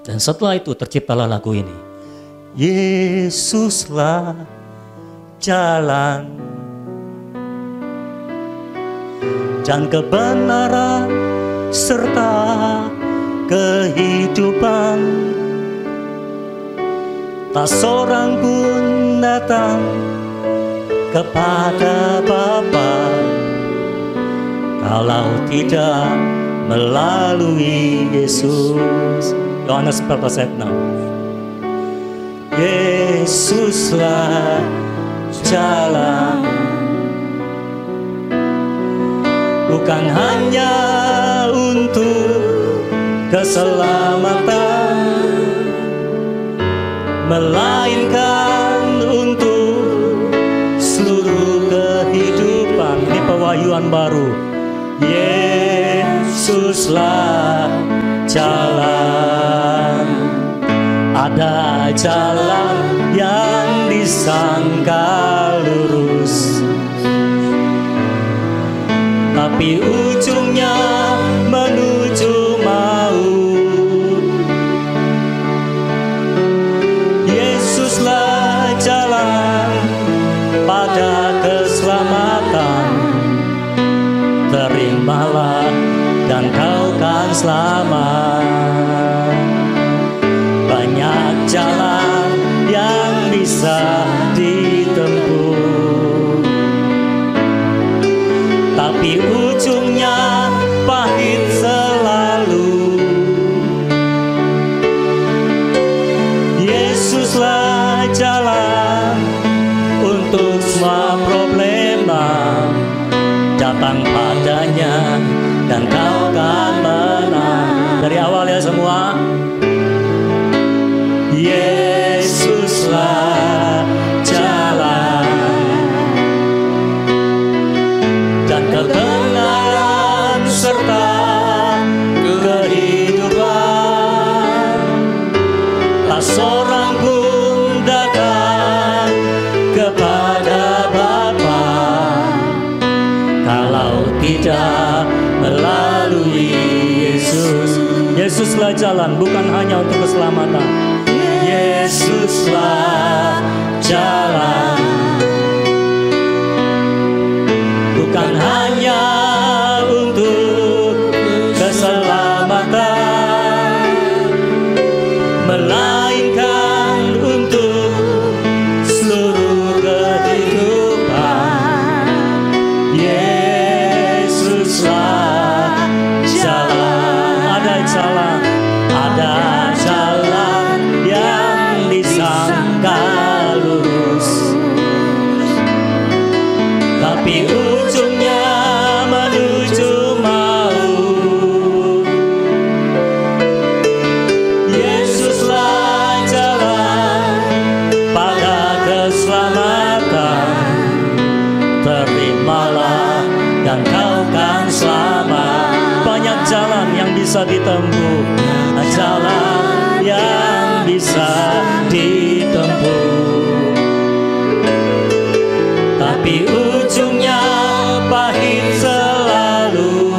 Dan setelah itu terciptalah lagu ini. Yesuslah jalan dan kebenaran serta kehidupan. Tak seorang pun datang kepada Bapa kalau tidak melalui Yesus. Yohanes 14 ayat 6. Yesuslah jalan, bukan hanya untuk keselamatan, melainkan untuk seluruh kehidupan. Ini pewahyuan baru. Yesuslah jalan. Ada jalan yang disangka lurus, tapi ujungnya menuju maut. Yesuslah jalan pada keselamatan. Terimalah dan kau kan selamat. Banyak jalan yang bisa ditempuh, tapi ujungnya pahit selalu. Yesuslah jalan untuk semua problema. Datang padanya dan kau akan menang. Dari awal ya semua. Yesuslah jalan dan kebenaran serta kehidupan. Tak seorang pun datang kepada Bapa kalau tidak melalui Yesus. Yesuslah jalan, bukan hanya untuk keselamatan. Yesuslah jalan, bukan hanya untuk keselamatan, melainkan untuk seluruh kehidupan. Yesuslah jalan. Ada jalan, ada jalan yang disangka lurus, tapi ujungnya menuju maut. Yesuslah jalan pada keselamatan. Terimalah dan kau kan selamat. Banyak jalan yang bisa ditempuh, jalan yang bisa ditempuh, tapi ujungnya pahit selalu.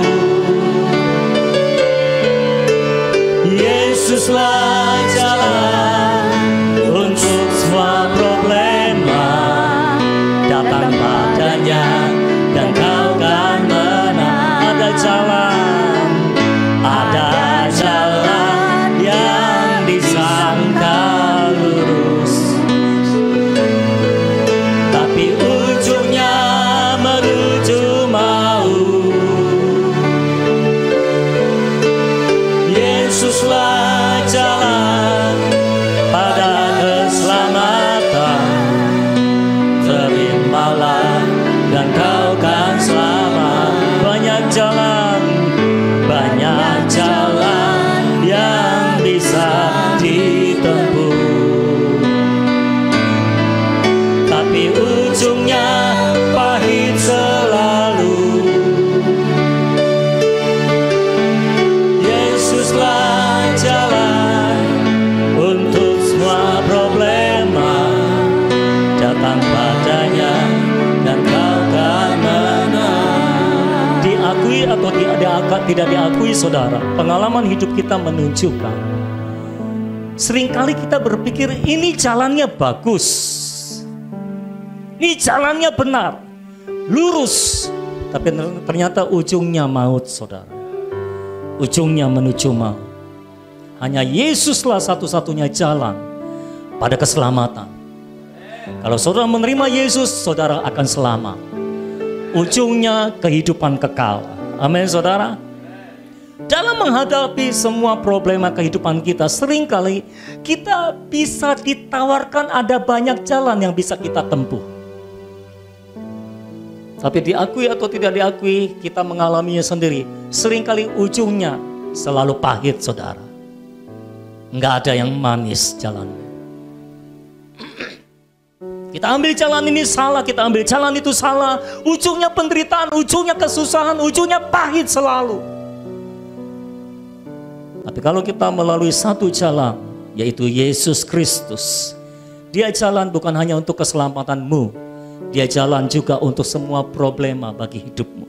Yesuslah jalan untuk semua problema. Datang padanya dan kau kan menang. Ada jalan, ada jalan yang disangka lurus, tapi ujungnya menuju maut. Yesuslah jalan pada keselamatan. Terimalah dan kau kan selamat. Banyak jalan, banyak jalan yang bisa ditempuh, tapi ujungnya pahit selalu. Yesuslah jalan untuk semua problema. Datang padanya dan kau kan menang. Diakui atau tidak diakui saudara, pengalaman hidup kita menunjukkan Seringkali kita berpikir ini jalannya bagus, ini jalannya benar, lurus. Tapi ternyata ujungnya maut, saudara. Ujungnya menuju maut. Hanya Yesuslah satu-satunya jalan pada keselamatan. Kalau saudara menerima Yesus, saudara akan selamat. Ujungnya kehidupan kekal. Amin, saudara. Dalam menghadapi semua problema kehidupan kita, seringkali kita bisa ditawarkan ada banyak jalan yang bisa kita tempuh. Tapi diakui atau tidak diakui, kita mengalaminya sendiri. Seringkali ujungnya selalu pahit, saudara. Enggak ada yang manis jalannya. Kita ambil jalan ini salah, kita ambil jalan itu salah. Ujungnya penderitaan, ujungnya kesusahan, ujungnya pahit selalu. Tapi kalau kita melalui satu jalan, yaitu Yesus Kristus, Dia jalan bukan hanya untuk keselamatanmu, Dia jalan juga untuk semua problema bagi hidupmu.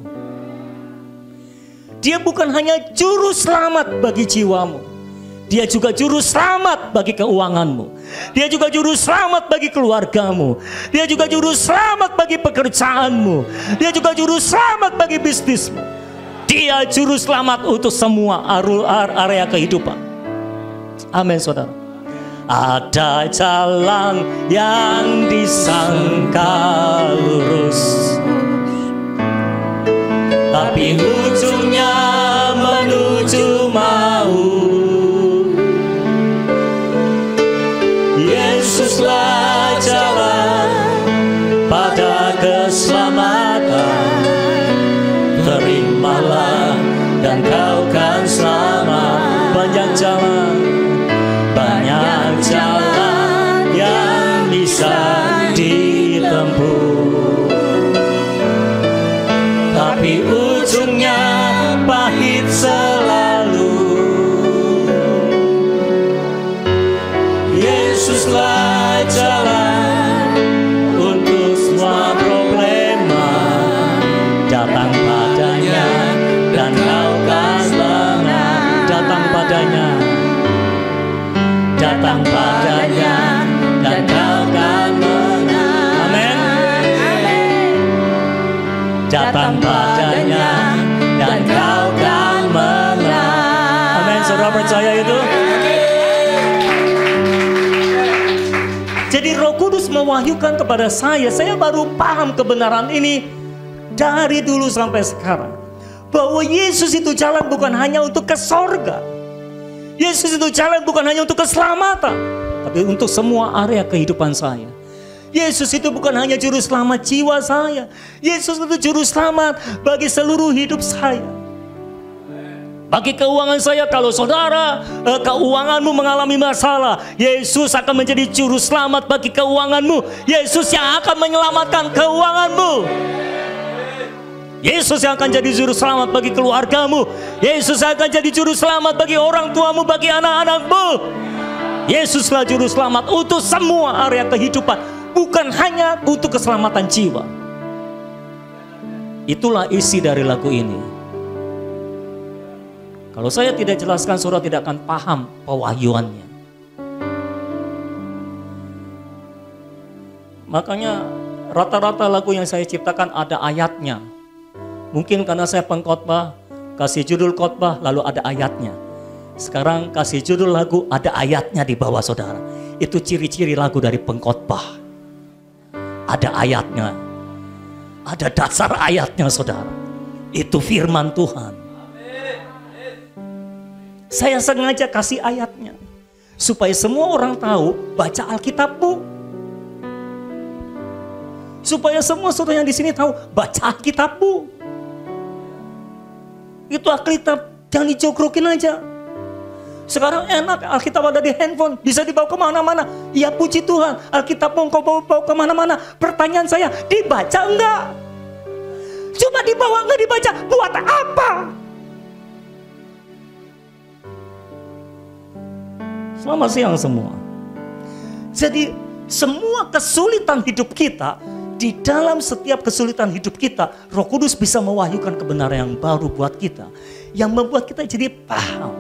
Dia bukan hanya juru selamat bagi jiwamu, Dia juga juru selamat bagi keuanganmu. Dia juga juru selamat bagi keluargamu. Dia juga juru selamat bagi pekerjaanmu. Dia juga juru selamat bagi bisnismu. Dia juru selamat untuk semua area kehidupan. Amin, saudara. Ada jalan yang disangka lurus, tapi ujungnya menuju maut. Yesuslah jalan pada keselamatan. Terimalah dan kau kan selamat. Banyak jalan yang bisa ditempuh, tapi ujungnya pahit selalu. Yesuslah jalan untuk semua problema. Datang padanya dan kau kan selamat. Datang padanya, datang padanya dan kau kan menang. Amin. Datang padanya dan kau kan menang. Amin. Saudara percaya itu? Jadi Roh Kudus mewahyukan kepada saya baru paham kebenaran ini dari dulu sampai sekarang, bahwa Yesus itu jalan bukan hanya untuk ke sorga. Yesus itu jalan bukan hanya untuk keselamatan, tapi untuk semua area kehidupan saya. Yesus itu bukan hanya juru selamat jiwa saya. Yesus itu juru selamat bagi seluruh hidup saya. Bagi keuangan saya, kalau saudara keuanganmu mengalami masalah, Yesus akan menjadi juru selamat bagi keuanganmu. Yesus yang akan menyelamatkan keuanganmu. Yesus yang akan jadi juru selamat bagi keluargamu. Yesus akan jadi juru selamat bagi orang tuamu, bagi anak-anakmu. Yesuslah juru selamat untuk semua area kehidupan, bukan hanya untuk keselamatan jiwa. Itulah isi dari lagu ini. Kalau saya tidak jelaskan, saudara tidak akan paham pewahyuannya. Makanya rata-rata lagu yang saya ciptakan ada ayatnya. Mungkin karena saya pengkhotbah, kasih judul khotbah lalu ada ayatnya. Sekarang kasih judul lagu ada ayatnya di bawah, saudara. Itu ciri-ciri lagu dari pengkhotbah. Ada ayatnya. Ada dasar ayatnya, saudara. Itu firman Tuhan. Saya sengaja kasih ayatnya supaya semua orang tahu baca Alkitabmu. Supaya semua saudara yang di sini tahu baca Alkitabmu. Itu Alkitab jangan dijogrokin aja. Sekarang enak, Alkitab ada di handphone, bisa dibawa kemana-mana. Ya puji Tuhan, Alkitabmu engkau bawa kemana-mana. Pertanyaan saya, dibaca enggak? Cuma dibawa enggak dibaca, buat apa? Selamat siang semua. Jadi semua kesulitan hidup kita, di dalam setiap kesulitan hidup kita, Roh Kudus bisa mewahyukan kebenaran yang baru buat kita, yang membuat kita jadi paham.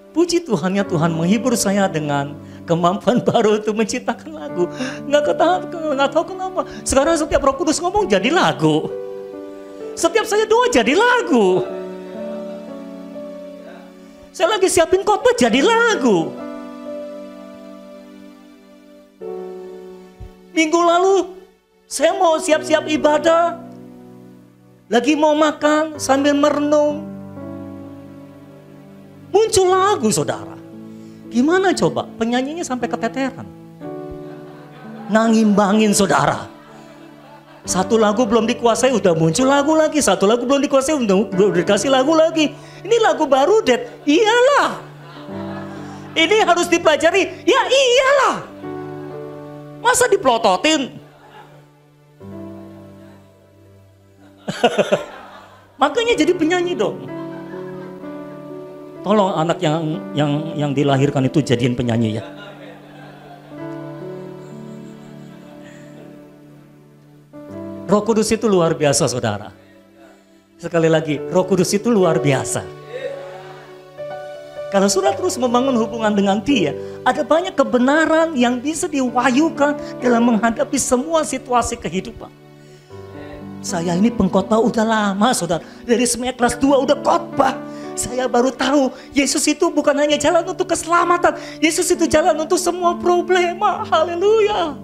Puji Tuhannya, Tuhan menghibur saya dengan kemampuan baru untuk menciptakan lagu. Nggak tahu kenapa. Sekarang setiap Roh Kudus ngomong jadi lagu. Setiap saya doa jadi lagu. Saya lagi siapin khotbah jadi lagu. Minggu lalu saya mau siap-siap ibadah. Lagi mau makan sambil merenung. Muncul lagu, saudara. Gimana coba? Penyanyinya sampai keteteran. Ngimbangin, saudara. Satu lagu belum dikuasai udah muncul lagu lagi. Satu lagu belum dikuasai udah dikasih lagu lagi. Ini lagu baru, Det. Iyalah. Ini harus dipelajari. Ya iyalah. Masa diplototin? Makanya jadi penyanyi dong. Tolong anak yang dilahirkan itu jadiin penyanyi ya. Roh Kudus itu luar biasa, saudara. Sekali lagi, Roh Kudus itu luar biasa. Kalau saudara terus membangun hubungan dengan Dia, ada banyak kebenaran yang bisa diwahyukan dalam menghadapi semua situasi kehidupan. Saya ini pengkhotbah udah lama, saudara. Dari semenjak kelas 2 udah khotbah. Saya baru tahu Yesus itu bukan hanya jalan untuk keselamatan. Yesus itu jalan untuk semua problema. Haleluya.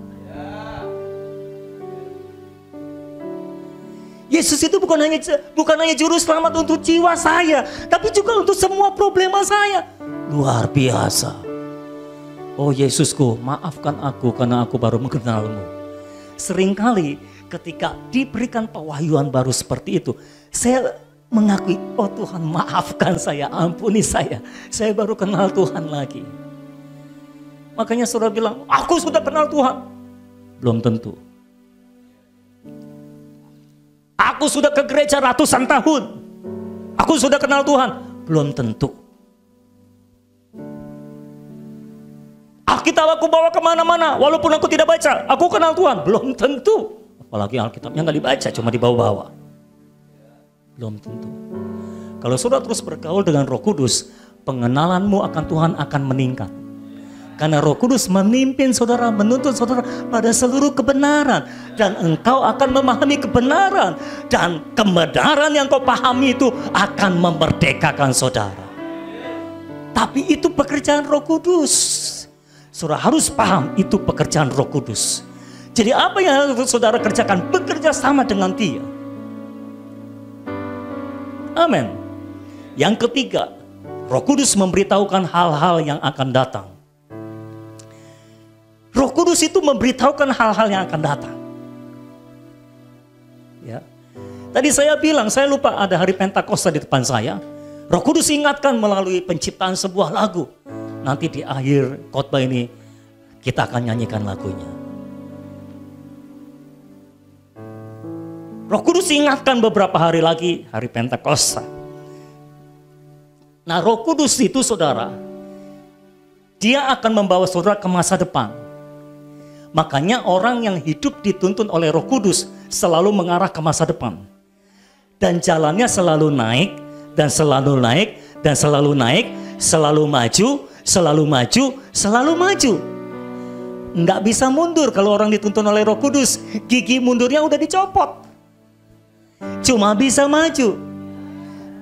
Yesus itu bukan hanya juru selamat untuk jiwa saya, tapi juga untuk semua problema saya. Luar biasa. Oh Yesusku, maafkan aku karena aku baru mengenalmu. Seringkali ketika diberikan pewahyuan baru seperti itu, saya mengakui, oh Tuhan maafkan saya, ampuni saya baru kenal Tuhan lagi. Makanya saudara bilang, aku sudah kenal Tuhan. Belum tentu. Aku sudah ke gereja ratusan tahun. Aku sudah kenal Tuhan. Belum tentu. Alkitab aku bawa kemana-mana, walaupun aku tidak baca, aku kenal Tuhan. Belum tentu. Apalagi Alkitabnya nggak dibaca, cuma dibawa-bawa. Belum tentu. Kalau saudara terus bergaul dengan Roh Kudus, pengenalanmu akan Tuhan akan meningkat. Karena Roh Kudus memimpin saudara, menuntun saudara pada seluruh kebenaran. Dan engkau akan memahami kebenaran. Dan kebenaran yang kau pahami itu akan memerdekakan saudara. Tapi itu pekerjaan Roh Kudus. Saudara harus paham itu pekerjaan Roh Kudus. Jadi apa yang harus saudara kerjakan? Bekerja sama dengan Dia. Amin. Yang ketiga, Roh Kudus memberitahukan hal-hal yang akan datang. Roh Kudus itu memberitahukan hal-hal yang akan datang. Ya. Tadi saya bilang, saya lupa ada hari Pentakosta di depan saya. Roh Kudus ingatkan melalui penciptaan sebuah lagu. Nanti di akhir khotbah ini kita akan nyanyikan lagunya. Roh Kudus ingatkan beberapa hari lagi, hari Pentakosta. Nah, Roh Kudus itu saudara, Dia akan membawa saudara ke masa depan. Makanya orang yang hidup dituntun oleh Roh Kudus selalu mengarah ke masa depan. Dan jalannya selalu naik, dan selalu naik, dan selalu naik, selalu maju, selalu maju, selalu maju. Nggak bisa mundur kalau orang dituntun oleh Roh Kudus. Gigi mundurnya udah dicopot. Cuma bisa maju.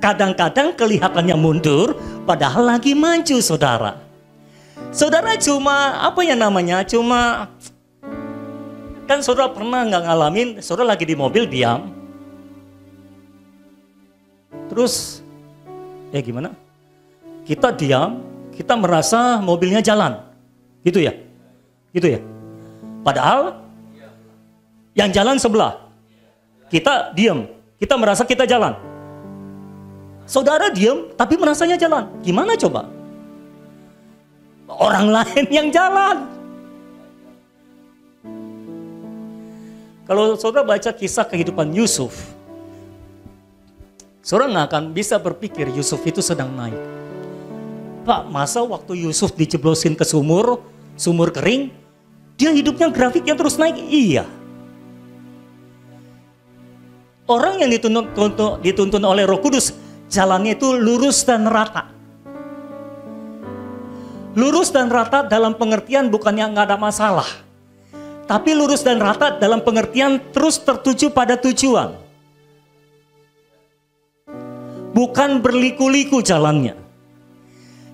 Kadang-kadang kelihatannya mundur, padahal lagi maju, saudara. Saudara cuma, cuma, kan saudara pernah nggak ngalamin, saudara lagi di mobil diam. Terus, gimana? Kita diam, kita merasa mobilnya jalan. Gitu ya? Gitu ya? Padahal, yang jalan sebelah. Kita diam, kita merasa kita jalan. Saudara diam, tapi merasanya jalan. Gimana coba? Orang lain yang jalan. Kalau saudara baca kisah kehidupan Yusuf, saudara nggak akan bisa berpikir Yusuf itu sedang naik. Pak, masa waktu Yusuf dijeblosin ke sumur kering, dia hidupnya grafiknya terus naik? Iya. Orang yang dituntun oleh Roh Kudus, jalannya itu lurus dan rata. Lurus dan rata dalam pengertian bukannya nggak ada masalah. Tapi lurus dan rata dalam pengertian terus tertuju pada tujuan. Bukan berliku-liku jalannya.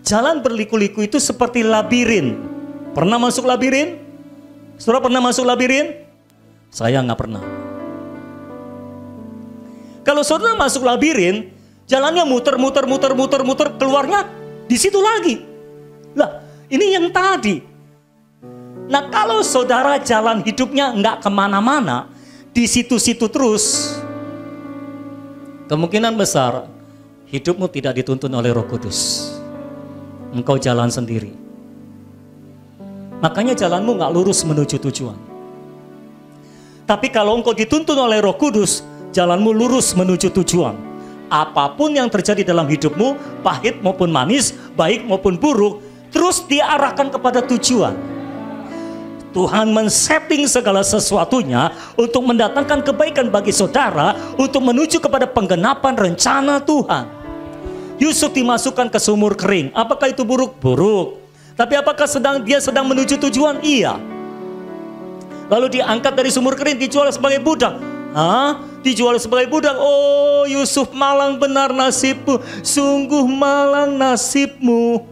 Jalan berliku-liku itu seperti labirin. Pernah masuk labirin? Saudara pernah masuk labirin? Saya nggak pernah. Kalau saudara masuk labirin, jalannya muter, keluarnya di situ lagi. Lah, ini yang tadi. Nah, kalau saudara jalan hidupnya nggak kemana-mana, di situ-situ terus, kemungkinan besar hidupmu tidak dituntun oleh Roh Kudus. Engkau jalan sendiri. Makanya jalanmu nggak lurus menuju tujuan. Tapi kalau engkau dituntun oleh Roh Kudus, jalanmu lurus menuju tujuan. Apapun yang terjadi dalam hidupmu, pahit maupun manis, baik maupun buruk, terus diarahkan kepada tujuan. Tuhan men-setting segala sesuatunya untuk mendatangkan kebaikan bagi saudara, untuk menuju kepada penggenapan rencana Tuhan. Yusuf dimasukkan ke sumur kering. Apakah itu buruk? Buruk. Tapi apakah dia sedang menuju tujuan? Iya. Lalu diangkat dari sumur kering, dijual sebagai budak. Dijual sebagai budak. Oh, Yusuf, malang benar nasibmu. Sungguh malang nasibmu.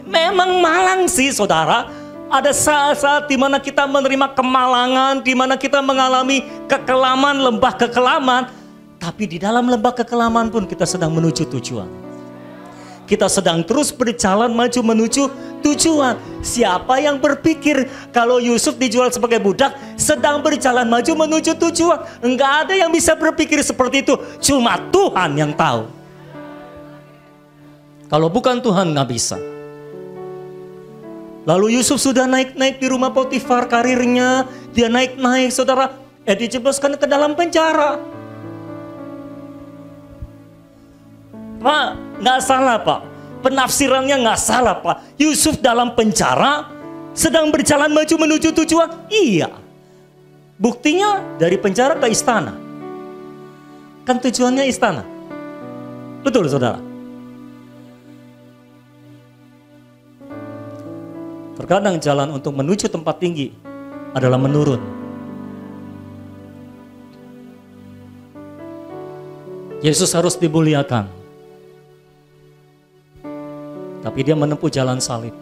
Memang malang sih, saudara. Ada saat-saat di mana kita menerima kemalangan, di mana kita mengalami kekelaman, lembah kekelaman. Tapi di dalam lembah kekelaman pun kita sedang menuju tujuan. Kita sedang terus berjalan maju menuju tujuan. Siapa yang berpikir kalau Yusuf dijual sebagai budak sedang berjalan maju menuju tujuan? Enggak ada yang bisa berpikir seperti itu. Cuma Tuhan yang tahu. Kalau bukan Tuhan nggak bisa. Lalu Yusuf sudah naik-naik di rumah Potifar karirnya. Dia naik-naik, saudara. Dijebloskan ke dalam penjara. Pak, nggak salah Pak. Penafsirannya nggak salah Pak. Yusuf dalam penjara sedang berjalan maju menuju tujuan. Iya. Buktinya dari penjara ke istana. Kan tujuannya istana. Betul saudara. Terkadang jalan untuk menuju tempat tinggi adalah menurun. Yesus harus dimuliakan. Tapi dia menempuh jalan salib.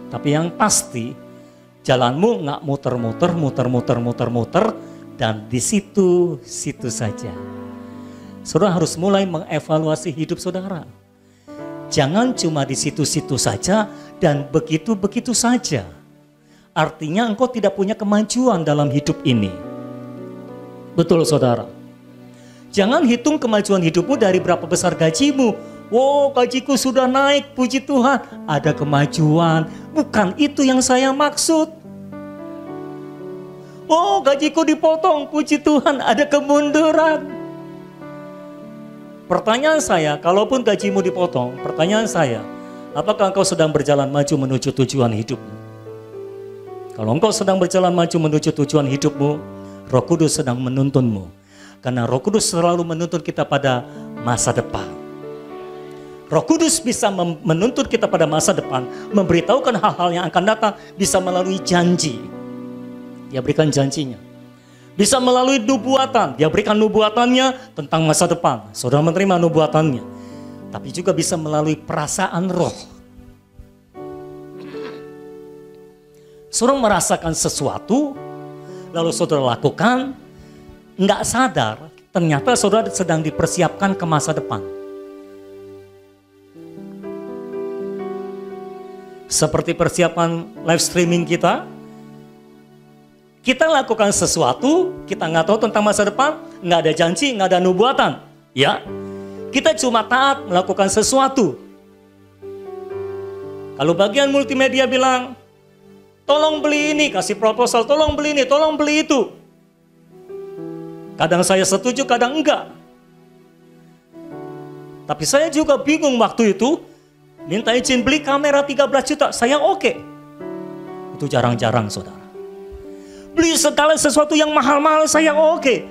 Tapi yang pasti jalanmu nggak muter-muter, dan di situ saja. Saudara harus mulai mengevaluasi hidup saudara. Jangan cuma di situ-situ saja dan begitu-begitu saja. Artinya engkau tidak punya kemajuan dalam hidup ini. Betul saudara. Jangan hitung kemajuan hidupmu dari berapa besar gajimu. Oh, gajiku sudah naik, puji Tuhan. Ada kemajuan. Bukan itu yang saya maksud. Oh, gajiku dipotong, puji Tuhan. Ada kemunduran. Pertanyaan saya, kalaupun gajimu dipotong, pertanyaan saya, apakah engkau sedang berjalan maju menuju tujuan hidupmu? Kalau engkau sedang berjalan maju menuju tujuan hidupmu, Roh Kudus sedang menuntunmu. Karena Roh Kudus selalu menuntun kita pada masa depan. Roh Kudus bisa menuntut kita pada masa depan, memberitahukan hal-hal yang akan datang, bisa melalui janji. Dia berikan janjinya. Bisa melalui nubuatan, dia berikan nubuatannya tentang masa depan. Saudara menerima nubuatannya. Tapi juga bisa melalui perasaan roh. Saudara merasakan sesuatu, lalu saudara lakukan, nggak sadar, ternyata saudara sedang dipersiapkan ke masa depan. Seperti persiapan live streaming kita lakukan sesuatu, kita nggak tahu tentang masa depan, nggak ada janji, nggak ada nubuatan. Ya, kita cuma taat melakukan sesuatu. Kalau bagian multimedia bilang, tolong beli ini, kasih proposal, tolong beli ini, tolong beli itu. Kadang saya setuju, kadang enggak. Tapi saya juga bingung waktu itu, minta izin beli kamera 13 juta, saya oke. Itu jarang-jarang saudara. Beli segala sesuatu yang mahal-mahal saya oke.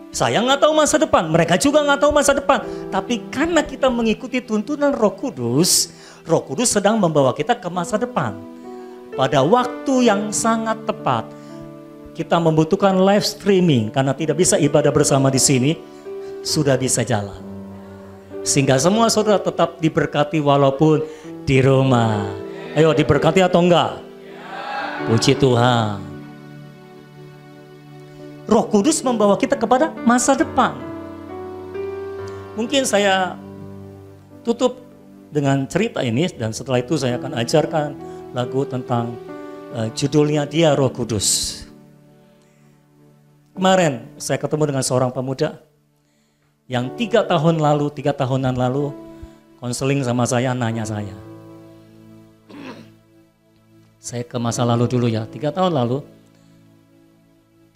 Saya nggak tahu masa depan, mereka juga nggak tahu masa depan. Tapi karena kita mengikuti tuntunan Roh Kudus sedang membawa kita ke masa depan. Pada waktu yang sangat tepat, kita membutuhkan live streaming karena tidak bisa ibadah bersama di sini, sudah bisa jalan. Sehingga semua saudara tetap diberkati walaupun di rumah. Ayo, diberkati atau enggak? Puji Tuhan. Roh Kudus membawa kita kepada masa depan. Mungkin saya tutup dengan cerita ini dan setelah itu saya akan ajarkan lagu tentang judulnya Dia Roh Kudus. Kemarin saya ketemu dengan seorang pemuda yang 3 tahunan lalu konseling sama saya, nanya saya. Saya ke masa lalu dulu ya, 3 tahun lalu.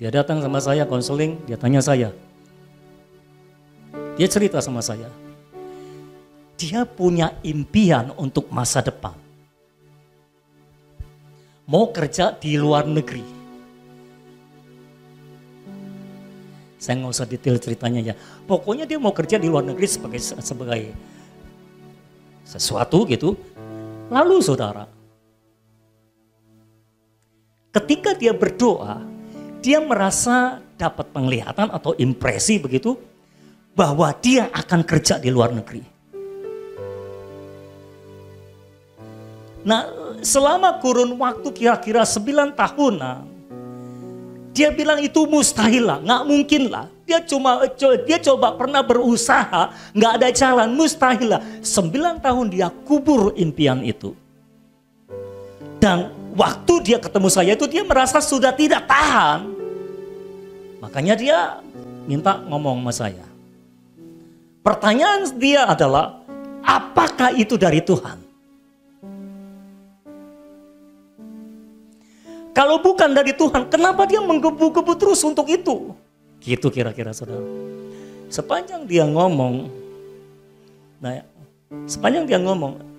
Dia datang sama saya konseling, dia tanya saya. Dia cerita sama saya. Dia punya impian untuk masa depan. Mau kerja di luar negeri. Saya nggak usah detail ceritanya ya. Pokoknya dia mau kerja di luar negeri sebagai sesuatu gitu. Lalu saudara, ketika dia berdoa, dia merasa dapat penglihatan atau impresi begitu bahwa dia akan kerja di luar negeri. Nah, selama kurun waktu kira-kira 9 tahunan, dia bilang itu mustahil lah, nggak mungkin lah. Dia coba pernah berusaha, nggak ada jalan, mustahil lah. 9 tahun dia kubur impian itu. Dan waktu dia ketemu saya itu dia merasa sudah tidak tahan. Makanya dia minta ngomong sama saya. Pertanyaan dia adalah, apakah itu dari Tuhan? Kalau bukan dari Tuhan, kenapa dia menggebu-gebu terus untuk itu? Gitu kira-kira saudara. Sepanjang dia ngomong,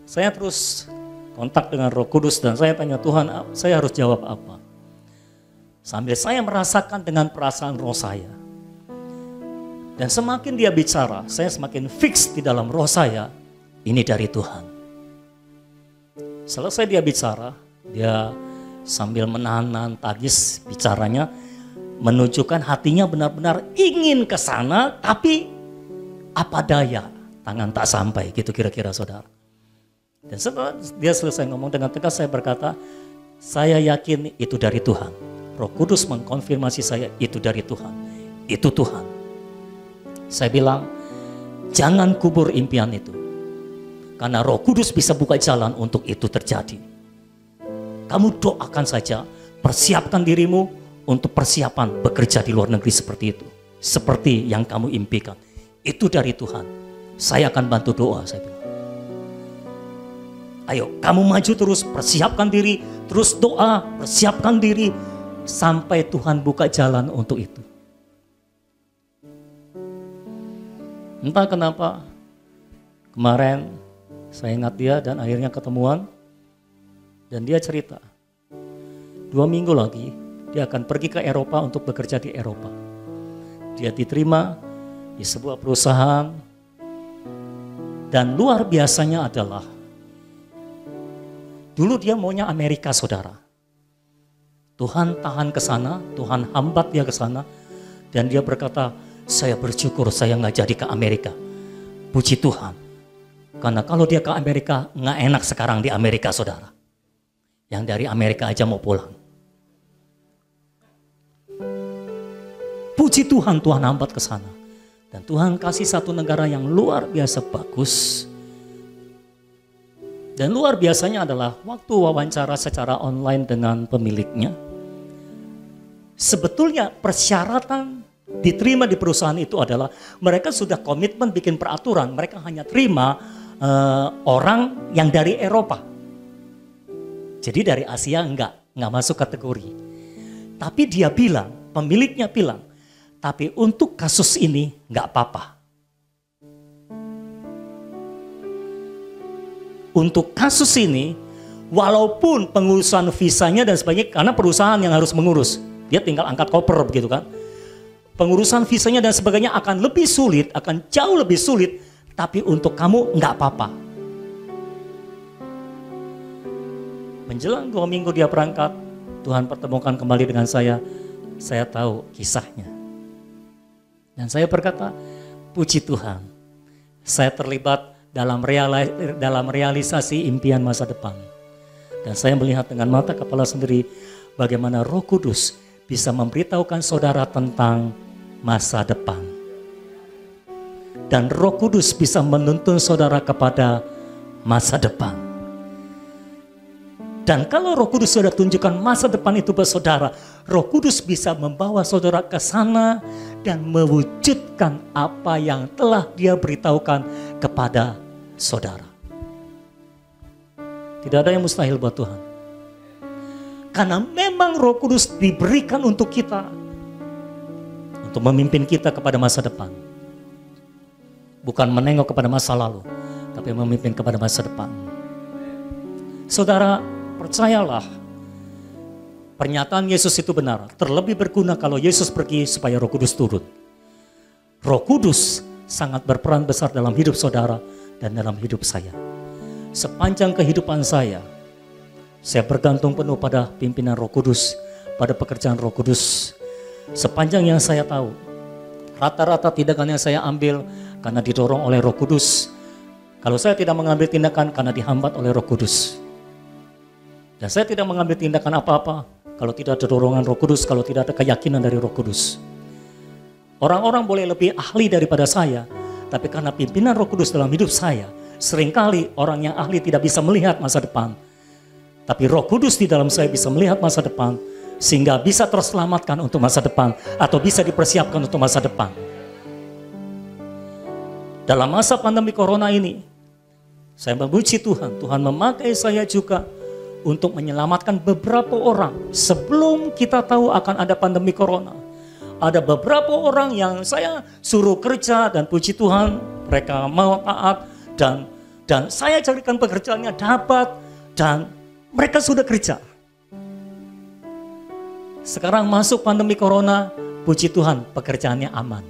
saya terus kontak dengan Roh Kudus dan saya tanya, Tuhan, saya harus jawab apa? Sambil saya merasakan dengan perasaan roh saya. Dan semakin dia bicara, saya semakin fix di dalam roh saya, ini dari Tuhan. Selesai dia bicara, dia sambil menahan tangis bicaranya, menunjukkan hatinya benar-benar ingin ke sana, tapi apa daya, tangan tak sampai, gitu kira-kira saudara. Dan setelah dia selesai ngomong dengan tegas, saya berkata, saya yakin itu dari Tuhan. Roh Kudus mengkonfirmasi saya, itu dari Tuhan. Itu Tuhan. Saya bilang, jangan kubur impian itu. Karena Roh Kudus bisa buka jalan untuk itu terjadi. Kamu doakan saja, persiapkan dirimu untuk persiapan bekerja di luar negeri seperti itu. Seperti yang kamu impikan. Itu dari Tuhan. Saya akan bantu doa, saya bilang. Ayo, kamu maju terus, persiapkan diri, terus doa, persiapkan diri, sampai Tuhan buka jalan untuk itu. Entah kenapa, kemarin saya ingat dia dan akhirnya ketemuan, dan dia cerita, 2 minggu lagi dia akan pergi ke Eropa untuk bekerja di Eropa. Dia diterima di sebuah perusahaan, dan luar biasanya adalah, dulu dia maunya Amerika saudara. Tuhan tahan ke sana, Tuhan hambat dia ke sana, dan dia berkata, saya bersyukur saya nggak jadi ke Amerika. Puji Tuhan, karena kalau dia ke Amerika nggak enak sekarang di Amerika saudara. Yang dari Amerika aja mau pulang. Puji Tuhan, Tuhan hambat ke sana, dan Tuhan kasih satu negara yang luar biasa bagus. Dan luar biasanya adalah waktu wawancara secara online dengan pemiliknya. Sebetulnya persyaratan diterima di perusahaan itu adalah mereka sudah komitmen bikin peraturan. Mereka hanya terima orang yang dari Eropa. Jadi dari Asia enggak masuk kategori. Tapi dia bilang, pemiliknya bilang, tapi untuk kasus ini enggak apa-apa. Untuk kasus ini, walaupun pengurusan visanya dan sebagainya, karena perusahaan yang harus mengurus, dia tinggal angkat koper begitu kan. pengurusan visanya dan sebagainya akan lebih sulit, akan jauh lebih sulit, tapi untuk kamu nggak apa-apa. Menjelang 2 minggu dia berangkat, Tuhan pertemukan kembali dengan saya tahu kisahnya. Dan saya berkata, puji Tuhan, saya terlibat dalam realisasi impian masa depan. Dan saya melihat dengan mata kepala sendiri bagaimana Roh Kudus bisa memberitahukan saudara tentang masa depan. Dan Roh Kudus bisa menuntun saudara kepada masa depan. Dan kalau Roh Kudus sudah tunjukkan masa depan itu buat saudara, Roh Kudus bisa membawa saudara ke sana dan mewujudkan apa yang telah Dia beritahukan kepada saudara. Tidak ada yang mustahil buat Tuhan. Karena memang Roh Kudus diberikan untuk kita, untuk memimpin kita kepada masa depan. Bukan menengok kepada masa lalu, tapi memimpin kepada masa depan. Saudara, percayalah, pernyataan Yesus itu benar. Terlebih berguna kalau Yesus pergi supaya Roh Kudus turun. Roh Kudus sangat berperan besar dalam hidup saudara dan dalam hidup saya. Sepanjang kehidupan saya bergantung penuh pada pimpinan Roh Kudus, pada pekerjaan Roh Kudus. Sepanjang yang saya tahu, rata-rata tindakan yang saya ambil karena didorong oleh Roh Kudus. Kalau saya tidak mengambil tindakan karena dihambat oleh Roh Kudus. Dan saya tidak mengambil tindakan apa-apa kalau tidak ada dorongan Roh Kudus, kalau tidak ada keyakinan dari Roh Kudus. Orang-orang boleh lebih ahli daripada saya, tapi karena pimpinan Roh Kudus dalam hidup saya, seringkali orang yang ahli tidak bisa melihat masa depan. Tapi Roh Kudus di dalam saya bisa melihat masa depan, sehingga bisa terselamatkan untuk masa depan, atau bisa dipersiapkan untuk masa depan. Dalam masa pandemi corona ini, saya memuji Tuhan, Tuhan memakai saya juga untuk menyelamatkan beberapa orang. Sebelum kita tahu akan ada pandemi corona, ada beberapa orang yang saya suruh kerja, dan puji Tuhan mereka mau taat, dan saya carikan pekerjaannya dapat, dan mereka sudah kerja. Sekarang masuk pandemi corona, puji Tuhan pekerjaannya aman.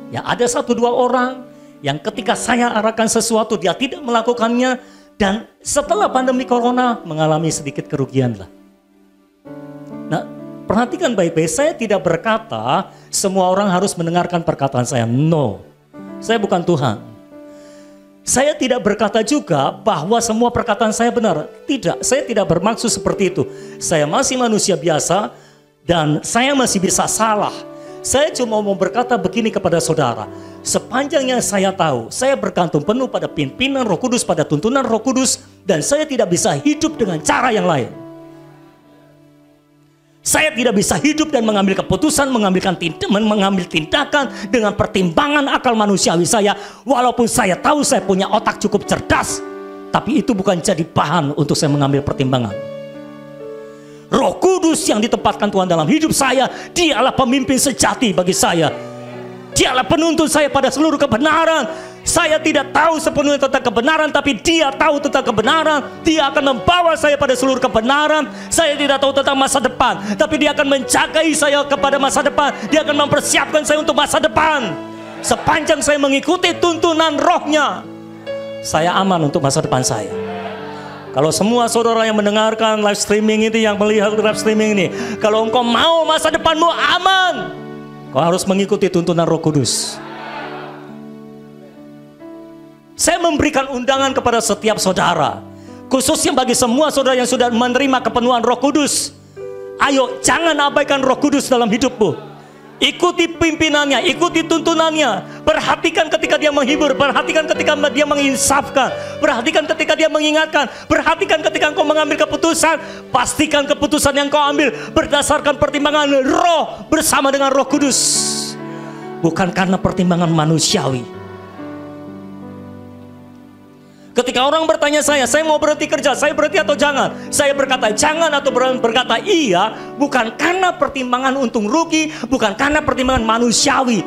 Ya, ada 1-2 orang yang ketika saya arahkan sesuatu dia tidak melakukannya, dan setelah pandemi corona mengalami sedikit kerugian lah. Nah, perhatikan baik-baik, saya tidak berkata semua orang harus mendengarkan perkataan saya. No, saya bukan Tuhan. Saya tidak berkata juga bahwa semua perkataan saya benar. Tidak, saya tidak bermaksud seperti itu. Saya masih manusia biasa dan saya masih bisa salah. Saya cuma mau berkata begini kepada saudara. Sepanjang yang saya tahu, saya bergantung penuh pada pimpinan Roh Kudus, pada tuntunan Roh Kudus, dan saya tidak bisa hidup dengan cara yang lain. Saya tidak bisa hidup dan mengambil keputusan, mengambil tindakan dengan pertimbangan akal manusiawi saya. Walaupun saya tahu saya punya otak cukup cerdas, tapi itu bukan jadi bahan untuk saya mengambil pertimbangan. Roh Kudus yang ditempatkan Tuhan dalam hidup saya, Dialah pemimpin sejati bagi saya. Dialah penuntun saya pada seluruh kebenaran. Saya tidak tahu sepenuhnya tentang kebenaran, tapi Dia tahu tentang kebenaran. Dia akan membawa saya pada seluruh kebenaran. Saya tidak tahu tentang masa depan, tapi Dia akan menjagai saya kepada masa depan. Dia akan mempersiapkan saya untuk masa depan. Sepanjang saya mengikuti tuntunan Roh-Nya, saya aman untuk masa depan saya. Kalau semua saudara yang mendengarkan live streaming itu, yang melihat live streaming ini, kalau engkau mau masa depanmu aman, kau harus mengikuti tuntunan Roh Kudus. Saya memberikan undangan kepada setiap saudara, khususnya bagi semua saudara yang sudah menerima kepenuhan Roh Kudus. Ayo, jangan abaikan Roh Kudus dalam hidupmu. Ikuti pimpinannya, ikuti tuntunannya. Perhatikan ketika Dia menghibur, perhatikan ketika Dia menginsafkan, perhatikan ketika Dia mengingatkan, perhatikan ketika engkau mengambil keputusan. Pastikan keputusan yang kau ambil berdasarkan pertimbangan Roh bersama dengan Roh Kudus, bukan karena pertimbangan manusiawi. Ketika orang bertanya saya mau berhenti kerja, saya berhenti atau jangan? Saya berkata jangan atau berkata iya, bukan karena pertimbangan untung rugi, bukan karena pertimbangan manusiawi.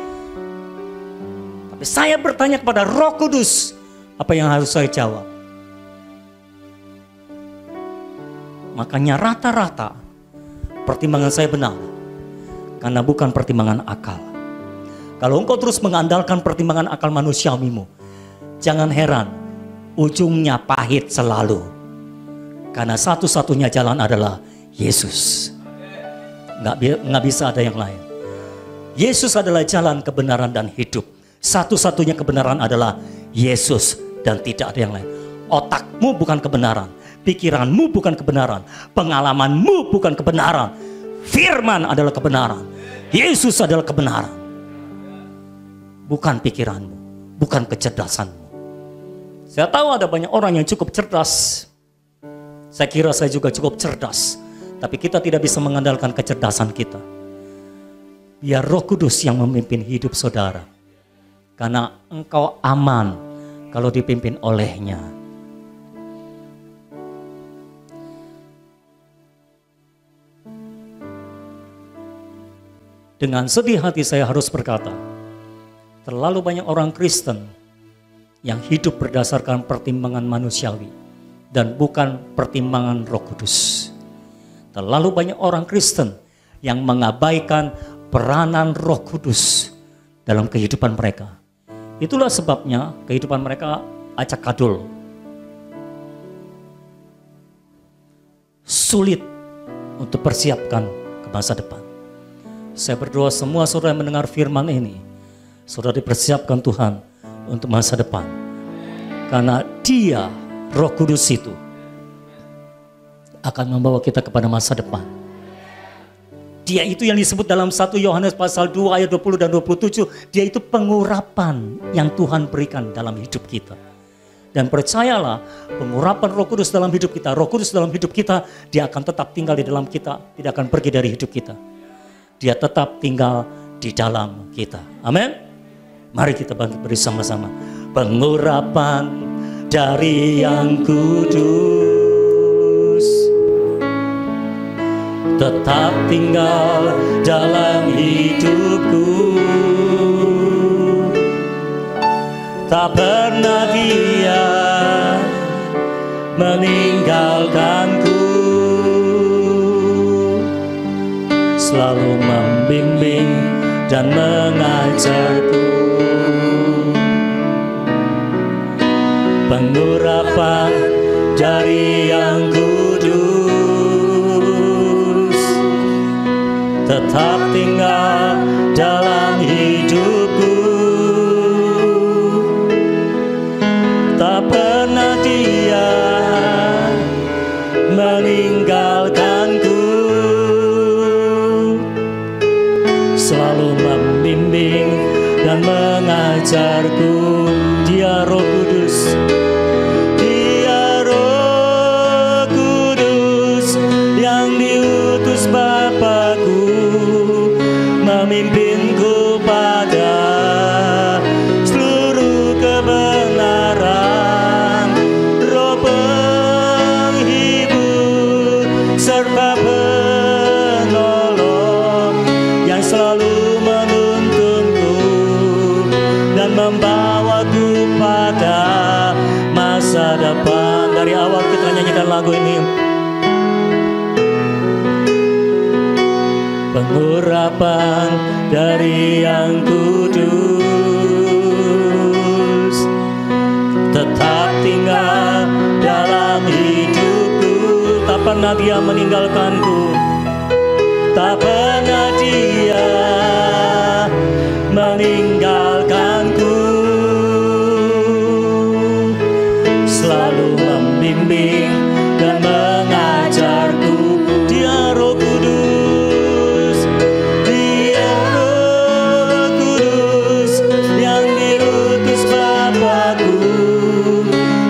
Tapi saya bertanya kepada Roh Kudus, apa yang harus saya jawab? Makanya rata-rata pertimbangan saya benar. Karena bukan pertimbangan akal. Kalau engkau terus mengandalkan pertimbangan akal manusiawimu, jangan heran, ujungnya pahit selalu. Karena satu-satunya jalan adalah Yesus. Nggak bisa ada yang lain. Yesus adalah jalan, kebenaran, dan hidup. Satu-satunya kebenaran adalah Yesus dan tidak ada yang lain. Otakmu bukan kebenaran, pikiranmu bukan kebenaran, pengalamanmu bukan kebenaran. Firman adalah kebenaran. Yesus adalah kebenaran. Bukan pikiranmu, bukan kecerdasanmu. Saya tahu ada banyak orang yang cukup cerdas. Saya kira saya juga cukup cerdas. Tapi kita tidak bisa mengandalkan kecerdasan kita. Biar Roh Kudus yang memimpin hidup saudara. Karena engkau aman kalau dipimpin olehnya. Dengan sedih hati saya harus berkata, terlalu banyak orang Kristen yang hidup berdasarkan pertimbangan manusiawi dan bukan pertimbangan Roh Kudus. Terlalu banyak orang Kristen yang mengabaikan peranan Roh Kudus dalam kehidupan mereka. Itulah sebabnya kehidupan mereka acak adul. Sulit untuk persiapkan ke masa depan. Saya berdoa semua saudara yang mendengar firman ini, saudara dipersiapkan Tuhan untuk masa depan. Karena Dia, Roh Kudus itu, akan membawa kita kepada masa depan. Dia itu yang disebut dalam 1 Yohanes pasal 2 ayat 20 dan 27. Dia itu pengurapan yang Tuhan berikan dalam hidup kita. Dan percayalah, pengurapan Roh Kudus dalam hidup kita, Roh Kudus dalam hidup kita, Dia akan tetap tinggal di dalam kita, tidak akan pergi dari hidup kita. Dia tetap tinggal di dalam kita. Amin. Mari kita bangkit bersama-sama. Pengurapan dari Yang Kudus tetap tinggal dalam hidupku. Tak pernah Dia meninggalkanku, selalu membimbing dan mengajarku. Pengurapan dari Yang Kudus tetap tinggal dalam hidupku. Tak pernah Dia meninggalkanku, selalu membimbing dan mengajarku. Dia Roh Kudus, Dia Roh Kudus yang diutus Bapakku, memimpinku pada seluruh kebenaran. Roh penghibur serta penolong yang selalu menuntunku dan membawaku pada masa depan. Dari awal kita nyanyikan lagu ini. Pengurapan dari Yang Kudus tetap tinggal dalam hidupku. Tak pernah Dia meninggalkanku, tak pernah Dia meninggalkanku, selalu membimbing dan mengajarku. Dia Roh Kudus, Dia Roh Kudus yang diutus Bapakku,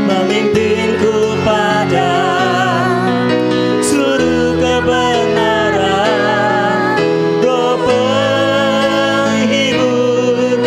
memimpinku pada seluruh kebenaran. Roh penghibur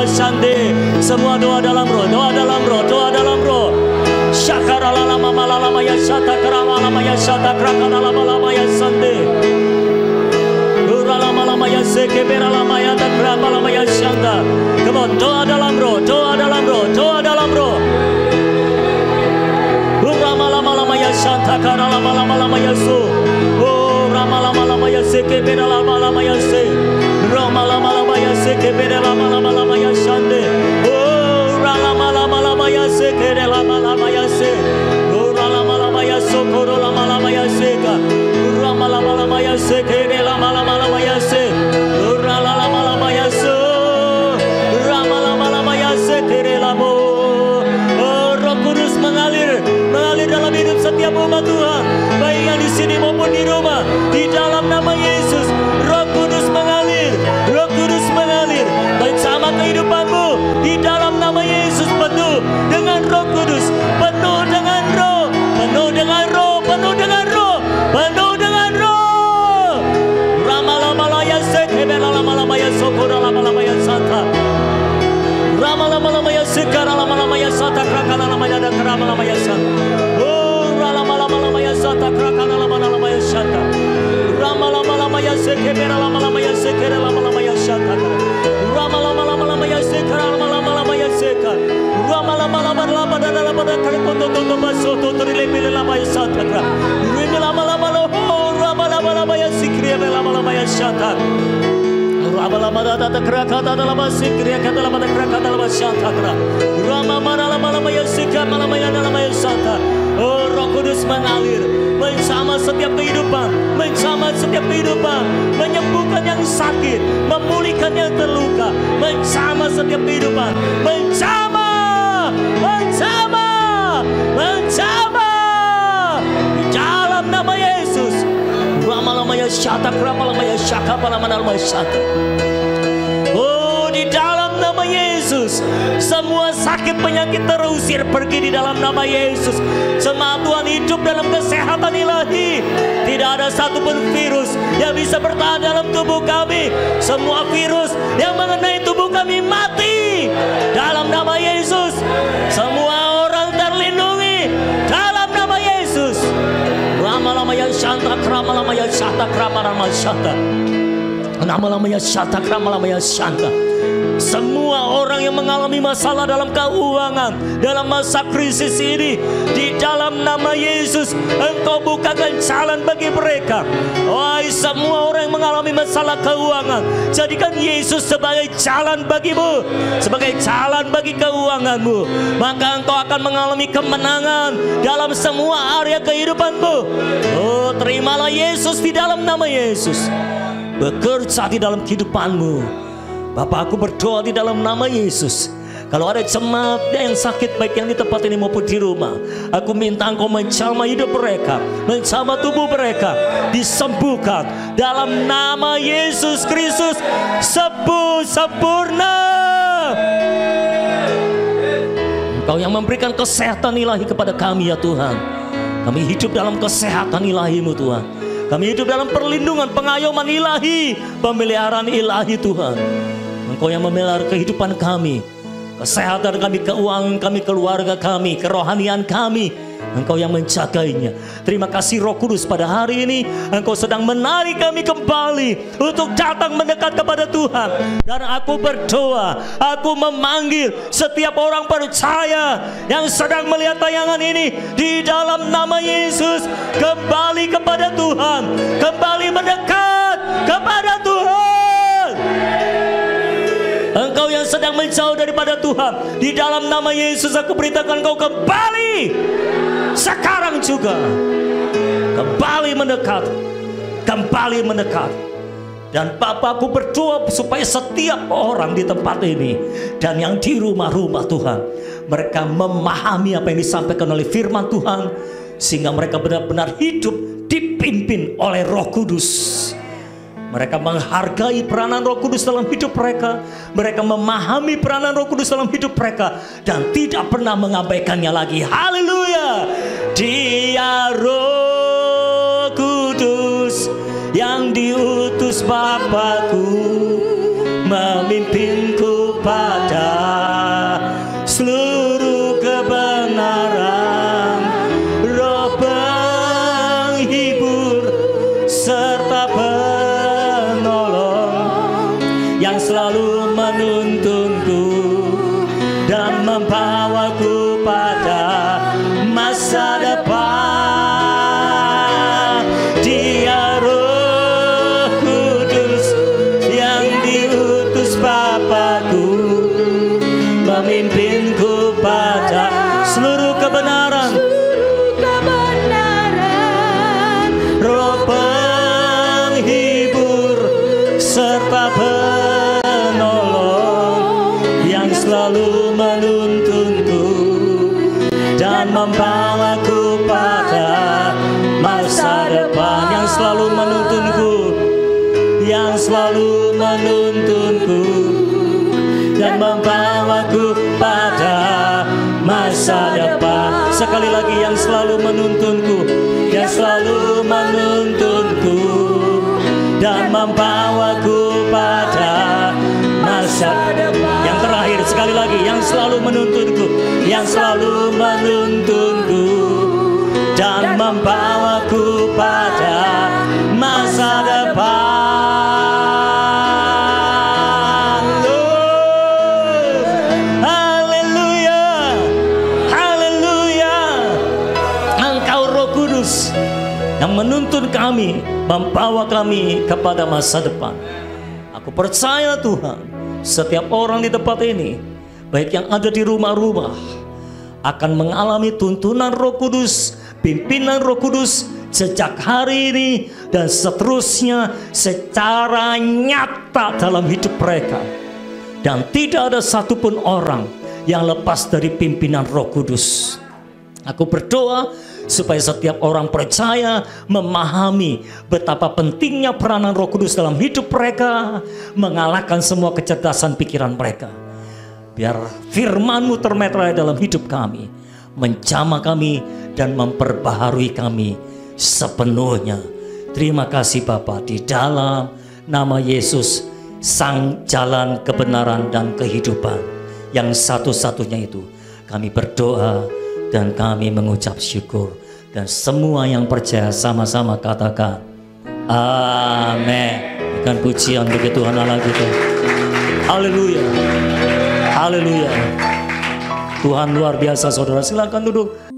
Sande. Semua doa dalam roh, doa dalam roh, doa dalam roh. Syakara lama lama ya syata krama lama ya syata krakana lama ya Sande. Ura lama ya seke bera lama ya dan krama lama ya syanda. Come on, doa dalam roh, doa dalam roh, doa dalam roh. Lama ya syanta kara lama ya su. Oh lama ya seke bera lama ya se. Lama ya seke bera lama ya shande. Oh lama ya seke lama ya se. Oh lama ya sokoro lama ya seka. Lama ya seke lama ya se. Oh lama ya so. Lama ya seke lamo. Oh Roh Kudus mengalir dalam hidup setiap umat Tuhan, baik yang di sini maupun di rumah, di dalam nama Yesus. Roh Kudus mengalir, Roh Kudus mengalir bersama kehidupanmu di dalam nama Yesus. Penuh dengan Roh Kudus, penuh dengan Roh, penuh dengan Roh, penuh dengan Roh, penuh dengan Roh. Lama ya sekebe lama ya sokora lama ya santa. Lama ya sekara lama ya santa krakana lama ya dan lama ya santa. Lama ya santa krakana lama ya santa. Lama ya sekebe lama ya sekere lama ya santa. Lama ya sekara lama ya sekar. Lama dan kerikoto baso torile lama ya santa. Lama ya sikri lama ya santa. Lama data krakata lama sikri kata lama krakata lama santa. Lama ya sikar lama ya santa. Oh Roh Kudus mengalir bersama setiap kehidupan, bersama setiap kehidupan, menyembuhkan yang sakit, memulihkan yang terluka, bersama setiap kehidupan, bersama di dalam nama Yesus. Lama ya syata lama ya syaka lama syata. Oh di dalam nama Yesus, semua sakit penyakit terusir pergi di dalam nama Yesus. Semua Tuhan hidup dalam kesehatan ilahi. Tidak ada satupun virus yang bisa bertahan dalam tubuh kami. Semua virus yang mengenai tubuh kami mati dalam nama Yesus. Semua orang terlindungi dalam nama Yesus. Lama ya syanta lama ya syata lama syata. Lama ya syata lama ya syanta. Semua orang yang mengalami masalah dalam keuangan, dalam masa krisis ini, di dalam nama Yesus, Engkau bukakan jalan bagi mereka. Wahai semua orang yang mengalami masalah keuangan, jadikan Yesus sebagai jalan bagimu, sebagai jalan bagi keuanganmu. Maka engkau akan mengalami kemenangan dalam semua area kehidupanmu. Oh, terimalah Yesus di dalam nama Yesus. Bekerja di dalam kehidupanmu. Bapak, aku berdoa di dalam nama Yesus. Kalau ada jemaat yang sakit, baik yang di tempat ini maupun di rumah, aku minta Engkau menjamah hidup mereka, menjamah tubuh mereka, disembuhkan dalam nama Yesus Kristus. Sembuh sempurna. Engkau yang memberikan kesehatan ilahi kepada kami ya Tuhan. Kami hidup dalam kesehatan ilahi-Mu Tuhan. Kami hidup dalam perlindungan, pengayoman ilahi, pemeliharaan ilahi Tuhan. Engkau yang memelihara kehidupan kami, kesehatan kami, keuangan kami, keluarga kami, kerohanian kami. Engkau yang menjaganya. Terima kasih Roh Kudus, pada hari ini Engkau sedang menarik kami kembali untuk datang mendekat kepada Tuhan. Dan aku berdoa, aku memanggil setiap orang percaya yang sedang melihat tayangan ini, di dalam nama Yesus, kembali kepada Tuhan, kembali mendekat kepada Tuhan. Engkau yang sedang menjauh daripada Tuhan, di dalam nama Yesus aku beritakan engkau kembali sekarang juga, kembali mendekat, kembali mendekat. Dan Bapakku berdoa supaya setiap orang di tempat ini dan yang di rumah-rumah Tuhan, mereka memahami apa yang disampaikan oleh firman Tuhan, sehingga mereka benar-benar hidup dipimpin oleh Roh Kudus. Mereka menghargai peranan Roh Kudus dalam hidup mereka. Mereka memahami peranan Roh Kudus dalam hidup mereka, dan tidak pernah mengabaikannya lagi. Haleluya. Dia Roh Kudus yang diutus Bapakku, memimpinku pada seluruh kebenaran, Roh penghibur serta penolong yang selalu menuntunku dan membawaku pada masa depan. Dia Roh Kudus yang diutus Bapakku, memimpinku pada seluruh kebenaran, Roh penghibur serta penolong yang selalu menuntunku dan membawaku pada masa depan. Yang selalu menuntunku, yang selalu menuntunku dan membawaku pada masa depan. Sekali lagi, yang selalu menuntunku, yang selalu menuntunku dan membawaku pada masa depan. Yang terakhir, sekali lagi, yang selalu menuntunku, yang selalu menuntunku dan membawaku pada masa depan. Haleluya, haleluya. Engkau Roh Kudus yang menuntun kami, membawa kami kepada masa depan. Aku percaya Tuhan, setiap orang di tempat ini, baik yang ada di rumah-rumah, akan mengalami tuntunan Roh Kudus, pimpinan Roh Kudus sejak hari ini dan seterusnya secara nyata dalam hidup mereka. Dan tidak ada satupun orang yang lepas dari pimpinan Roh Kudus. Aku berdoa supaya setiap orang percaya memahami betapa pentingnya peranan Roh Kudus dalam hidup mereka, mengalahkan semua kecerdasan pikiran mereka. Biar firman-Mu termeterai dalam hidup kami, menjamah kami dan memperbaharui kami sepenuhnya. Terima kasih Bapa, di dalam nama Yesus, Sang Jalan Kebenaran dan Kehidupan, yang satu-satunya itu kami berdoa dan kami mengucap syukur. Dan semua yang percaya sama-sama katakan amin. Berikan pujian bagi Tuhan Allah kita. Haleluya, haleluya. Tuhan luar biasa saudara. Silakan duduk.